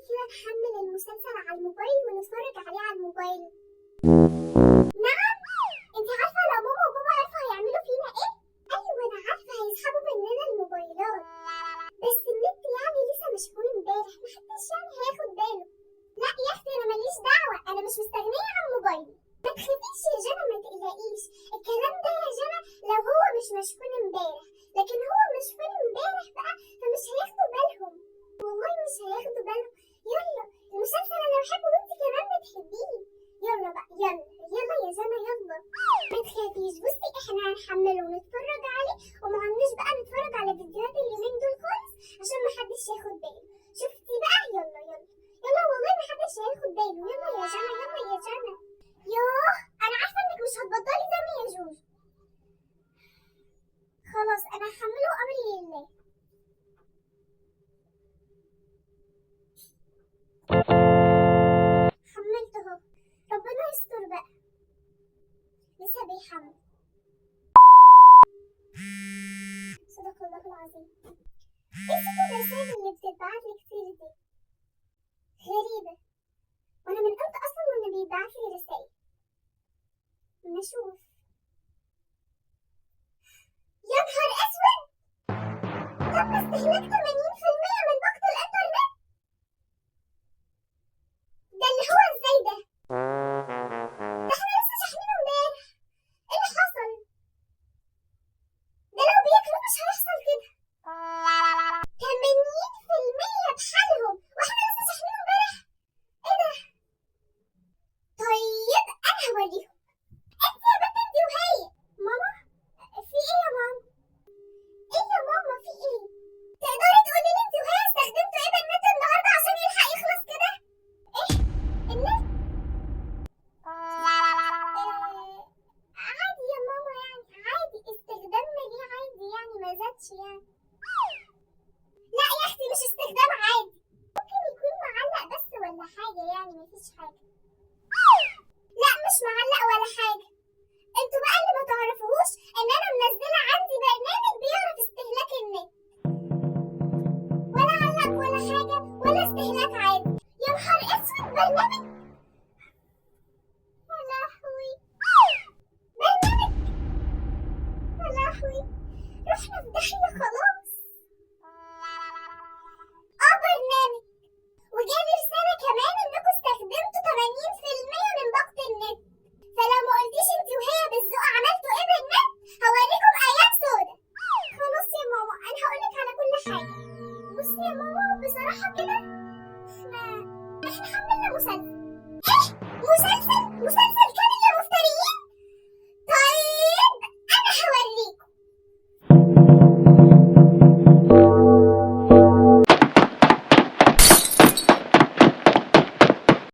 كده نحمل المسلسل على الموبايل ونتفرج عليه على الموبايل. نعم، انت عارفة لو ماما وبابا عرفوا هيعملوا فينا ايه؟ ايوه انا عارفة، هيسحبوا مننا الموبايلات. بس النت يعني لسه مشحون امبارح، محدش يعني هياخد باله. لا يا اختي انا ماليش دعوة، انا مش مستغنية عن موبايلي. ما تخافيش يا جنى، ما تقلقيش، الكلام ده يا جنى لو هو مش مشحون امبارح، لكن هو مشحون امبارح بقى فمش هياخدوا بالهم. والله مش هياخدوا بالهم. يلا المسلسل انا بحبه وانت كمان بتحبيه. يلا بقى يلا يلا يا جنى يلا. ما تخافيش، بصي احنا هنحمله ونتفرج عليه، ومعناش بقى نتفرج على فيديوهات اليومين دول خالص عشان محدش ياخد باله. شفتي بقى؟ يلا يلا يلا والله محدش هياخد باله. يلا يا جنى يلا يا جنى. يوه انا عارفه انك مش هتبطلي دم يا جوجو. خلاص انا هحمله امري لله. حملت اهو، ربنا يستر بقى، لسه بيحمل. صدق الله العظيم. ايه صوت الرسائل اللي بتتبعتلي كتير دي؟ غريبة، وانا من امتى اصلا وانا بيتبعتلي رسائل؟ نشوف. يا نهار اسود، تم استهلاك 80% من وقت الانترنت. ده اللي هو ازاي ده؟ ده احنا لسه شاحنينه امبارح. ايه اللي حصل؟ ده لو بياكلوا مش هيحصل كده. 80% بحالهم واحنا لسه شاحنينه امبارح. ايه ده؟ طيب انا هوريهم. انت يا بنت انت وهي. ماما في ايه يا ماما؟ ايه يا ماما في ايه؟ تقدري تقولي لي انت وهي استخدمتوا ايه بالنت النهارده عشان يلحق يخلص كده؟ ايه؟ النت؟ عادي يا ماما، يعني عادي استخدامنا ليه، عادي يعني ما زادش يعني. لا يا اختي مش استخدام عادي، ممكن يكون معلق بس ولا حاجة، يعني مفيش حاجة. لا مش معلق ولا حاجة.